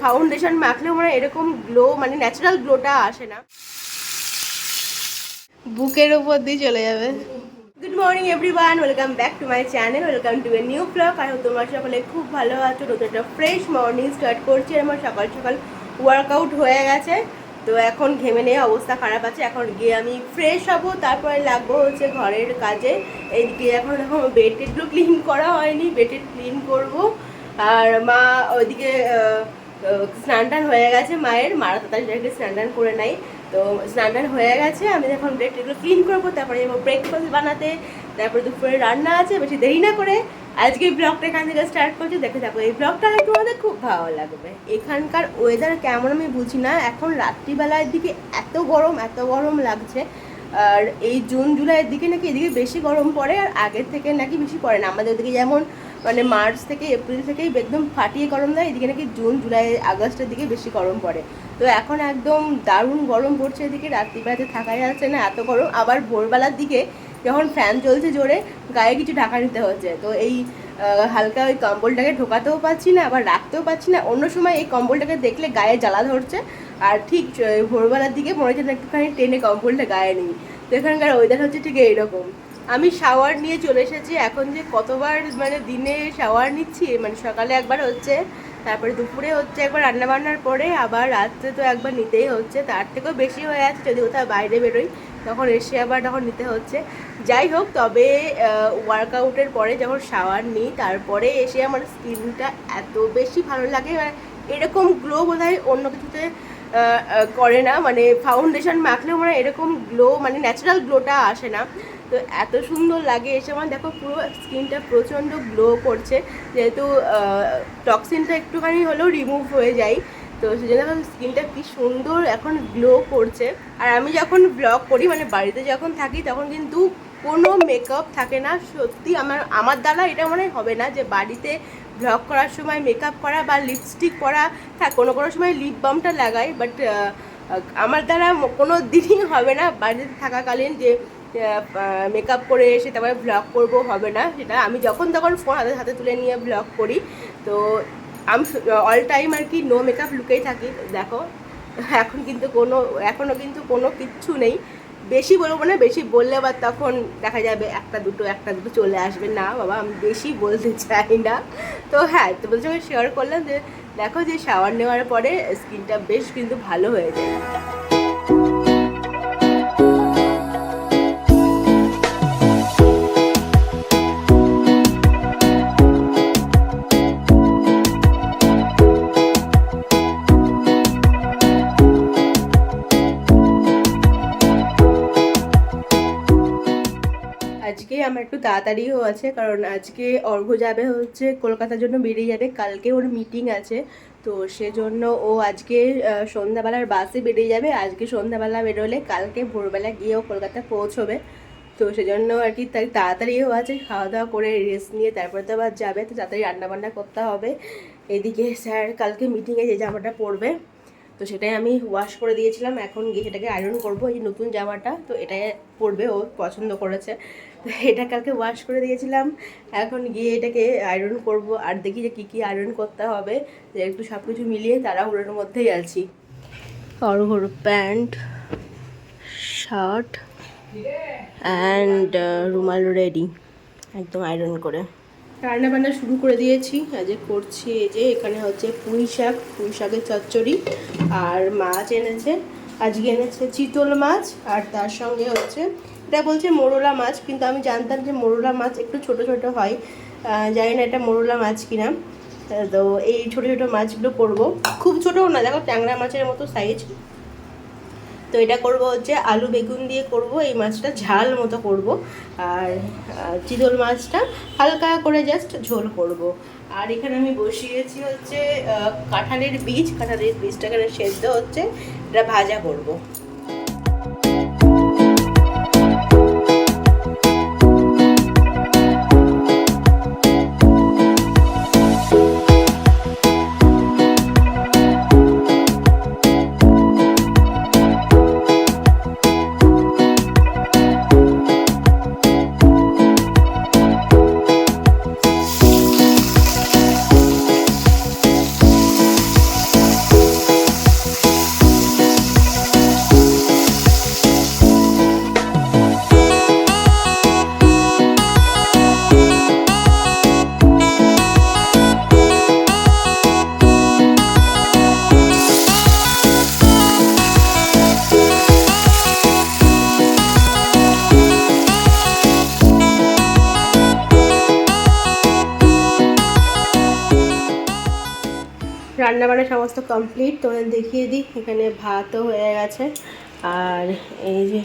Foundation মাখলেও মানে এরকম glow মানে ন্যাচারাল গ্লোটা আসে না, বুকের উপর দিয়ে চলে যাবে। Good morning everyone, welcome back to my channel, welcome to a new blog. আর তোমরা সকলে খুব ভালো আছো। নতুন একটা ফ্রেশ মর্নিং স্টার্ট করছি। আমার সকাল সকাল ওয়ার্কআউট হয়ে গেছে, তো এখন ঘেমে নিয়ে অবস্থা খারাপ আছে। এখন গিয়ে আমি ফ্রেশ হবো, তারপরে লাগবো হচ্ছে ঘরের কাজে। এইদিকে এখন বেড টেডগুলো ক্লিন করা হয়নি, বেড টেড ক্লিন করবো। আর মা ওইদিকে স্নান টান হয়ে গেছে মায়ের, মারা তাড়াতাড়ি স্নান টান করে নাই। তো স্নান টান হয়ে গেছে, আমি এখন ব্রেকগুলো ক্লিন করবো, তারপরে যাবো ব্রেকফাস্ট বানাতে। তারপরে দুপুরে রান্না আছে, বেশি দেরি না করে আজকে এই ব্লগটা এখান থেকে স্টার্ট করছি। দেখে থাকো, এই ব্লগটা তোমাদের খুব ভালো লাগবে। এখানকার ওয়েদার কেমন আমি বুঝি না, এখন রাত্রিবেলার দিকে এত গরম লাগছে। আর এই জুন জুলাইয়ের দিকে নাকি এদিকে বেশি গরম পড়ে, আর আগের থেকে নাকি বেশি পড়ে না। আমাদের ওদিকে যেমন মানে মার্চ থেকে এপ্রিল থেকেই একদম ফাটিয়ে গরম দেয়, এদিকে নাকি জুন জুলাই আগস্টের দিকে বেশি গরম পড়ে। তো এখন একদম দারুণ গরম পড়ছে এদিকে, রাত্রিবেলাতে থাকা যাচ্ছে না, এত গরম। আবার ভোরবেলার দিকে যখন ফ্যান চলছে জোরে, গায়ে কিছু ঢাকা নিতে হচ্ছে। তো এই হালকা ওই কম্বলটাকে ঢোকাতেও পাচ্ছি না, আবার রাখতেও পাচ্ছি না। অন্য সময় এই কম্বলটাকে দেখলে গায়ে জ্বালা ধরছে, আর ঠিক ভোরবেলার দিকে মনে হচ্ছে একটুখানি টেনে কম্বলটা গায়ে নিই। তো এখানকার ওয়েদার হচ্ছে ঠিক এইরকম। আমি শাওয়ার নিয়ে চলে এসেছি। এখন যে কতবার মানে দিনে শাওয়ার নিচ্ছি, মানে সকালে একবার হচ্ছে, তারপরে দুপুরে হচ্ছে একবার, রান্নাবান্নার পরে আবার রাত্রে তো একবার নিতেই হচ্ছে। তার থেকেও বেশি হয়ে যাচ্ছে যদি কোথাও বাইরে বেরোই, তখন এসে আবার তখন নিতে হচ্ছে। যাই হোক, তবে ওয়ার্কআউটের পরে যখন শাওয়ার নিই, তারপরে এসে আমার স্কিনটা এত বেশি ভালো লাগে। মানে এরকম গ্লো বোধহয় অন্য কিছুতে করে না, মানে ফাউন্ডেশন মাখলেও মানে এরকম গ্লো মানে ন্যাচারাল গ্লোটা আসে না। তো এত সুন্দর লাগে এসে আমার, দেখো পুরো স্কিনটা প্রচণ্ড গ্লো করছে, যেহেতু টক্সিনটা একটুখানি হলেও রিমুভ হয়ে যায়। তো সেই জন্য এখন স্কিনটা কি সুন্দর এখন গ্লো করছে। আর আমি যখন ব্লগ করি, মানে বাড়িতে যখন থাকি, তখন কিন্তু কোনো মেকআপ থাকে না। সত্যি আমার দ্বারা এটা মনে হবে না যে বাড়িতে ব্লগ করার সময় মেকআপ করা বা লিপস্টিক পরা। হ্যাঁ, কোনো সময় লিপ বামটা লাগাই, বাট আমার দ্বারা কোনো দিনই হবে না বাড়িতে থাকাকালীন যে মেকআপ করে এসে তারপরে ব্লগ করবো, হবে না সেটা। আমি যখন তখন ফোন হাতে তুলে নিয়ে ব্লগ করি। তো আমি অল টাইম আর কি নো মেকআপ লুকেই থাকি। দেখো এখনও কিন্তু কোনো কিচ্ছু নেই। বেশি বলবো না, বেশি বললে আবার তখন দেখা যাবে একটা দুটো চলে আসবে। না বাবা, আমি বেশি বলতে চাই না। তো হ্যাঁ, তোমাদের সঙ্গে শেয়ার করলাম যে দেখো যে শাওয়ার নেওয়ার পরে স্কিনটা বেশ কিন্তু ভালো হয়ে যায়। আজকে আমার একটু তাড়াতাড়িও আছে, কারণ আজকে অর্ঘ্য যাবে হচ্ছে কলকাতার জন্য, বেরিয়ে যাবে। কালকে ওর মিটিং আছে, তো সেজন্য ও আজকে সন্ধ্যাবেলার বাসে বেরিয়ে যাবে। আজকে সন্ধ্যাবেলা বেরোলে কালকে ভোরবেলা গিয়েও কলকাতা পৌঁছবে। তো সেজন্য আর কি তাই তাড়াতাড়িও আছে, খাওয়া দাওয়া করে রেস্ট নিয়ে তারপরে তো আবার যাবে। তো তাড়াতাড়ি রান্নাবান্না করতে হবে। এদিকে স্যার কালকে মিটিংয়ে যে জামাটা পরবে, তো সেটাই আমি ওয়াশ করে দিয়েছিলাম। এখন গিয়ে সেটাকে আয়রন করবো। এই নতুন জামাটা তো এটাই পরবে, ও পছন্দ করেছে। তো এটা কালকে ওয়াশ করে দিয়েছিলাম, এখন গিয়ে এটাকে আয়রন করব। আর দেখি যে কী আয়রন করতে হবে, যে একটু সব কিছু মিলিয়ে তাড়াহুড়োর মধ্যেই আছি। অর্ঘ্যর প্যান্ট, শার্ট অ্যান্ড রুমাল রেডি একদম আয়রন করে। রান্নাবান্না শুরু করে দিয়েছি। আজ করছি এই যে এখানে হচ্ছে পুঁই শাকের চচ্চড়ি, আর মাছ এনেছে। আজকে এনেছে চিতল মাছ, আর তার সঙ্গে হচ্ছে এটা বলছে মোরলা মাছ, কিন্তু আমি জানতাম যে মোরলা মাছ একটু ছোট ছোট হয়, জানি না এটা মোরলা মাছ কিনা। তো এই ছোট ছোট মাছগুলো করব, খুব ছোটও না, দেখো ট্যাংরা মাছের মতো সাইজ। তো এটা করব হচ্ছে আলু বেগুন দিয়ে করব, এই মাছটা ঝাল মতো করব। আর চিতল মাছটা হালকা করে জাস্ট ঝোল করব। আর এখানে আমি বসিয়েছি হচ্ছে কাঁঠালের বীজটা এখানে সেদ্ধ হচ্ছে, এটা ভাজা করব। রান্নাবান্না সমস্ত কমপ্লিট, তোমাদের দেখিয়ে দিই। এখানে ভাতও হয়ে গেছে, আর এই যে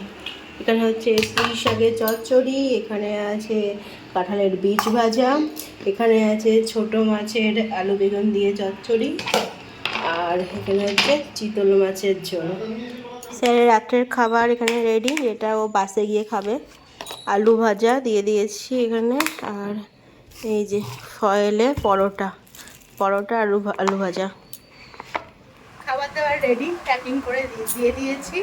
এখানে হচ্ছে পুঁই শাকের চচ্চড়ি, এখানে আছে কাঁঠালের বীজ ভাজা, এখানে আছে ছোট মাছের আলু বেগুন দিয়ে চচ্চড়ি, আর এখানে হচ্ছে চিতল মাছের ঝোল। স্যারের রাত্রের খাবার এখানে রেডি, যেটা ও বাসে গিয়ে খাবে। আলু ভাজা দিয়ে দিয়েছি এখানে, আর এই যে ফয়েলে পরোটা আলু ভাজা। খাবার দাবার রেডি, প্যাকিং করে দিয়ে দিয়েছি।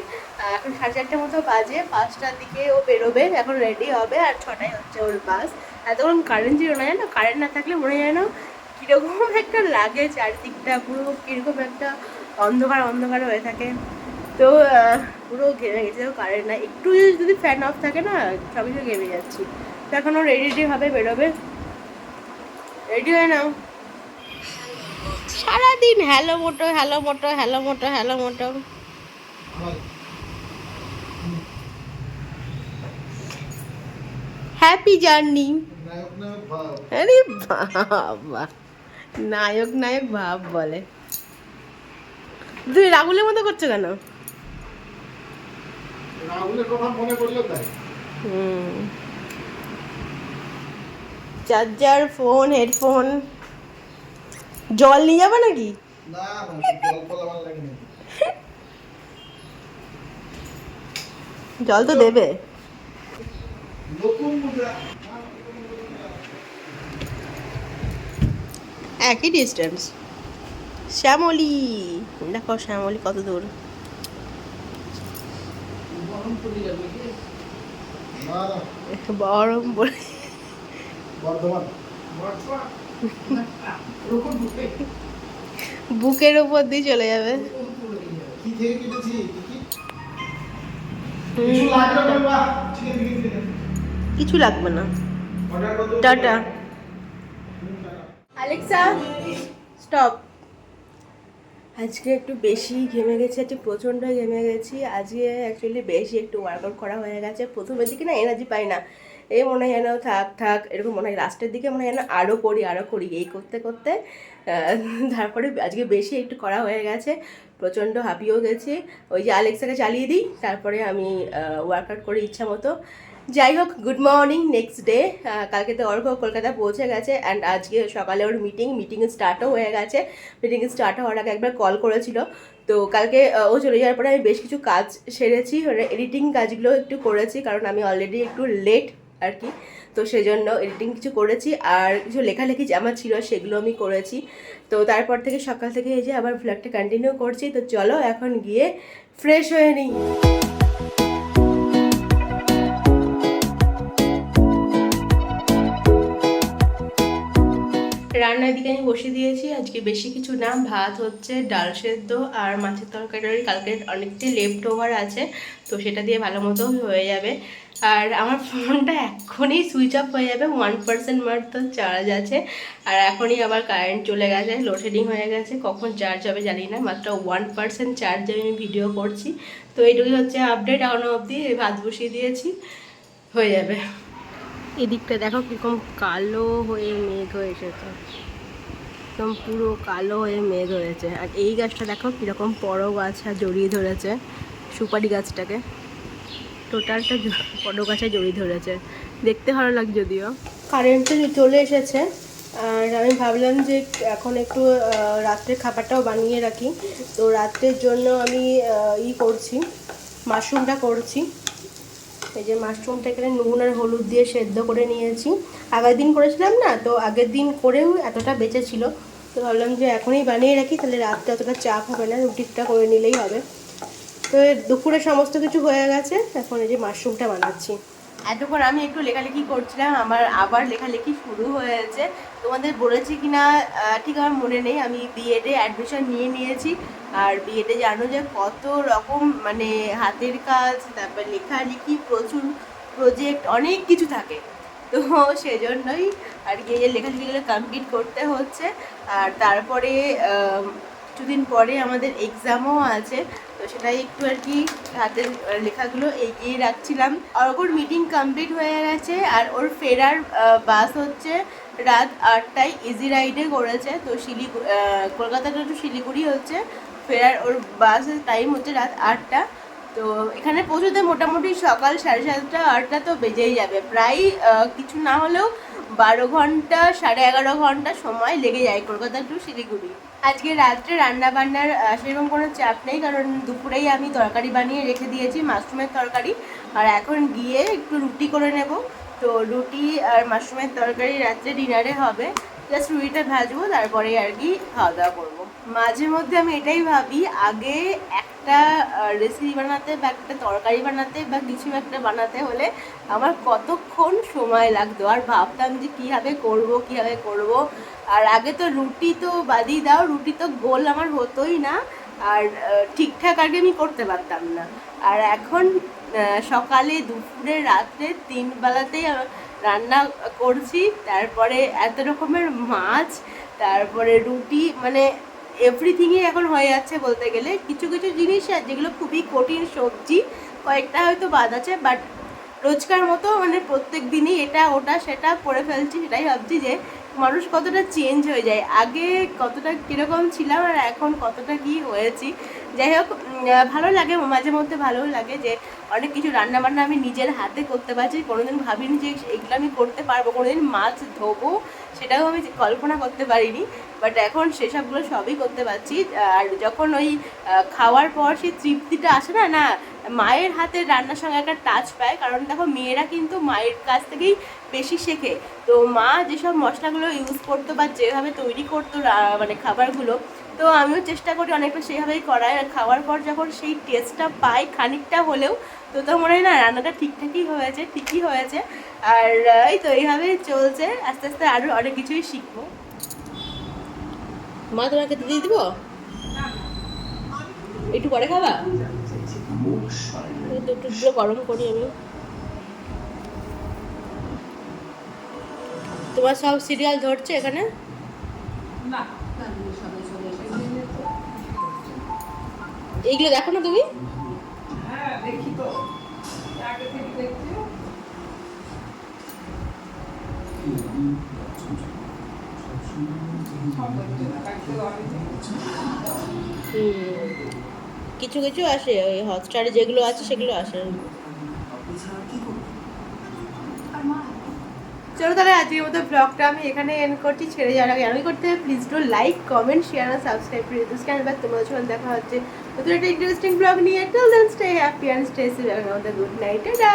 এখন 4:30 মতো বাজে, 5টার দিকে ও বেরোবে, এখন রেডি হবে, আর 6টায় হচ্ছে ওর বাস। এতক্ষণ কারেন্ট ছিল না, জানো, কারেন্ট না থাকলে মনে হয় যেন কীরকম একটা লাগে, চারদিকটা পুরো কীরকম একটা অন্ধকার হয়ে থাকে। তো পুরো ঘেমে গেছে, কারেন্ট না, একটু যদি ফ্যান অফ থাকে না সব কিছু ঘেমে যাচ্ছি। তো এখন ও রেডি হবে, বেরোবে। রেডি হয়ে নাও। সারাদিন হ্যালো মোটো হ্যাপি জার্নি। আরে বাবা, নায়ক ভাব বলে। তুই রাহুলের মতো করছো কেন? রাহুলের কথা মনে করলে তাই। Charger, phone, headphone. জল নিয়ে যাবে নাকি? না জল তো দেবে। একই ডিস্টেন্স। শ্যামলী, দেখো শ্যামলী কত দূর। বুকের উপর দিয়ে চলে যাবে। কিছু লাগবে না, টাটা। Alexa stop. আজকে একটু বেশি ঘেমে গেছি, আজকে প্রচণ্ড ঘেমে গেছি। আজকে অ্যাকচুয়ালি বেশি একটু ওয়ার্কআউট করা হয়ে গেছে। প্রথমের দিকে না এনার্জি পাই না, এই মনে হয় যেন থাক এরকম মনে হয়। লাস্টের দিকে মনে হয় যেন আরও করি এই করতে করতে তারপরে আজকে বেশি একটু করা হয়ে গেছে, প্রচণ্ড হাঁপিয়েও গেছি। ওই যে আলেক্সাকে চালিয়ে দিই, তারপরে আমি ওয়ার্কআউট করি ইচ্ছা মতো। যাই হোক, গুড মর্নিং, নেক্সট ডে। কালকে তো অর্ঘ কলকাতা পৌঁছে গেছে, অ্যান্ড আজকে সকালে ওর মিটিং স্টার্টও হয়ে গেছে। মিটিং স্টার্ট হওয়ার আগে একবার কল করেছিল। তো কালকে ও চলে যাওয়ার পরে আমি বেশ কিছু কাজ সেরেছি, এডিটিং কাজগুলো একটু করেছি, কারণ আমি অলরেডি একটু লেট আর কি। তো সেজন্য এডিটিং কিছু করেছি, আর কিছু লেখালেখি আমার ছিল সেগুলো আমি করেছি। তো তারপর থেকে সকাল থেকে এই যে আবার ভ্লগটা কন্টিনিউ করছি। তো চলো এখন গিয়ে ফ্রেশ হয়ে নিই। রান্নার দিকে আমি বসে দিয়েছি। আজকে বেশি কিছু না, ভাত হচ্ছে, ডাল সেদ্ধ আর মাছের তরকারি কালকে অনেকটাই লেফট ওভার আছে, তো সেটা দিয়ে ভালো মতো হয়ে যাবে। আর আমার ফোনটা এখনই সুইচ অফ হয়ে যাবে, 1% মাত্র চার্জ আছে, আর এখনই আবার কারেন্ট চলে গেছে, লোডশেডিং হয়ে গেছে। কখন চার্জ হবে জানি না, মাত্র 1% চার্জে আমি ভিডিও করছি। তো এইটুকুই হচ্ছে আপডেট। এখনও অবধি ভাত বসিয়ে দিয়েছি, হয়ে যাবে। এদিকটা দেখো কীরকম কালো হয়ে মেঘ হয়ে এসেছে, একদম পুরো কালো হয়ে মেঘ হয়েছে। আর এই গাছটা দেখো কীরকম বড় গাছ আর জড়িয়ে ধরেছে, সুপারি গাছটাকে টোটালটা বড় গাছে জড়িয়ে ধরেছে, দেখতে ভালো লাগছে। যদিও কারেন্টটা চলে এসেছে, আর আমি ভাবলাম যে এখন একটু রাত্রের খাবারটাও বানিয়ে রাখি। তো রাত্রের জন্য আমি করছি, মাশরুমটা করছি। এই যে মাশরুমটা এখানে নুন আর হলুদ দিয়ে সেদ্ধ করে নিয়েছি। আগের দিন করেছিলাম না, তো আগের দিন করেও এতটা বেঁচে ছিল, তো ভাবলাম যে এখনই বানিয়ে রাখি, তাহলে রাত্রে অতটা চাপ হবে না, রুটিটা করে নিলেই হবে। তো দুপুরে সমস্ত কিছু হয়ে গেছে, এখন এই যে মাশরুমটা বানাচ্ছি। এতক্ষণ আমি একটু লেখালেখি করছিলাম, আমার আবার লেখালেখি শুরু হয়েছে। তোমাদের বলেছি কি না ঠিক আমার মনে নেই। আমি বিএডে অ্যাডমিশন নিয়েছি, আর বিএডে জানো যে কত রকম মানে হাতের কাজ, তারপর লেখালেখি, প্রচুর প্রজেক্ট, অনেক কিছু থাকে। তো সেজন্যই আর কি এই লেখালেখিগুলো কমপ্লিট করতে হচ্ছে। আর তারপরে কিছুদিন পরে আমাদের এক্সামও আছে, তো সেটাই একটু আর কি হাতের লেখাগুলো এগিয়ে রাখছিলাম। আর ওর মিটিং কমপ্লিট হয়ে গেছে, আর ওর ফেরার বাস হচ্ছে রাত 8টায় ইজি রাইডে করেছে। তো কলকাতা টু শিলিগুড়ি হচ্ছে, ফেরার ওর বাসের টাইম হচ্ছে রাত 8টা। তো এখানে পৌঁছতে মোটামুটি সকাল 7:30 8টা তো বেজেই যাবে, প্রায় কিছু না হলেও 12 ঘন্টা 11.5 ঘন্টা সময় লেগে যায় কলকাতা টু শিলিগুড়ি। আজকে রাত্রে রান্না বান্নার সেরকম কোনো চাপ নেই, কারণ দুপুরেই আমি তরকারি বানিয়ে রেখে দিয়েছি, মাশরুমের তরকারি। আর এখন গিয়ে একটু রুটি করে নেব। তো রুটি আর মাশরুমের তরকারি রাত্রে ডিনারে হবে। জাস্ট রুটিটা ভাজবো, তারপরে আর কি খাওয়া দাওয়া করবো। মাঝে মধ্যে আমি এটাই ভাবি, আগে একটা রেসিপি বানাতে বা একটা তরকারি বানাতে বা কিছু একটা বানাতে হলে আমার কতক্ষণ সময় লাগতো, আর ভাবতাম যে কীভাবে করব। আর আগে তো রুটি তো বাদই দাও, রুটি তো গোল আমার হতোই না, আর ঠিকঠাক আগে আমি করতে পারতাম না। আর এখন সকালে দুপুরে রাত্রে 3 বেলাতেই রান্না করছি, তারপরে এত রকমের মাছ, তারপরে রুটি, মানে এভরিথিংই এখন হয়ে যাচ্ছে বলতে গেলে। কিছু কিছু জিনিস যেগুলো খুবই কঠিন, সবজি কয়েকটা হয়তো বাদ আছে, বাট রোজকার মতো মানে প্রত্যেক দিনই এটা ওটা সেটা করে ফেলছি। সেটাই ভাবছি যে মানুষ কতটা চেঞ্জ হয়ে যায়, আগে কতটা কীরকম ছিলাম আর এখন কতটা কী হয়েছি। যাই হোক, ভালো লাগে, মাঝে মধ্যে ভালোও লাগে যে অনেক কিছু রান্নাবান্না আমি নিজের হাতে করতে পারছি। কোনোদিন ভাবিনি যে এগুলো আমি করতে পারবো, কোনোদিন মাছ ধোবো সেটাও আমি কল্পনা করতে পারিনি, বাট এখন সেসবগুলো সবই করতে পারছি। আর যখন ওই খাওয়ার পর সেই তৃপ্তিটা আসে না, না মায়ের হাতের রান্নার সঙ্গে একটা টাচ পায়। কারণ দেখো, মেয়েরা কিন্তু মায়ের কাছ থেকেই বেশি শেখে। তো মা যেসব মশলাগুলো ইউজ করতো বা যেভাবে তৈরি করতো মানে খাবারগুলো, তো আমিও চেষ্টা করি অনেকটা সেভাবেই করার। আর খাওয়ার পর যখন সেই টেস্টটা পাই খানিকটা হলেও, তো মনে হয় না রান্নাটা ঠিকই হয়েছে। আর এই তো এইভাবেই চলছে, আস্তে আস্তে আরও অনেক কিছুই শিখবো। মা তোমাকে দিয়ে দিব, একটু পরে খাবা? দুটো গরম করি আমি। তোমার সব সিরিয়াল ধরছে এখানে? এইগুলো দেখো না তুমি? কিছু কিছু আসে, ওই হটস্টারে যেগুলো আছে সেগুলো আসে। চলো তাহলে আজকের মতো ব্লগটা আমি এখানে এন্ড করছি। ছেড়ে যাওয়ার আগে আমি করতে হবে, please do like, comment, share আর সাবস্ক্রাইব করে দিতে চ্যানেল। তোমাদের সঙ্গে দেখা হচ্ছে নতুন একটা ইন্টারেস্টিং ব্লগ নিয়ে। Till then stay happy and stay safe. Good night, tata.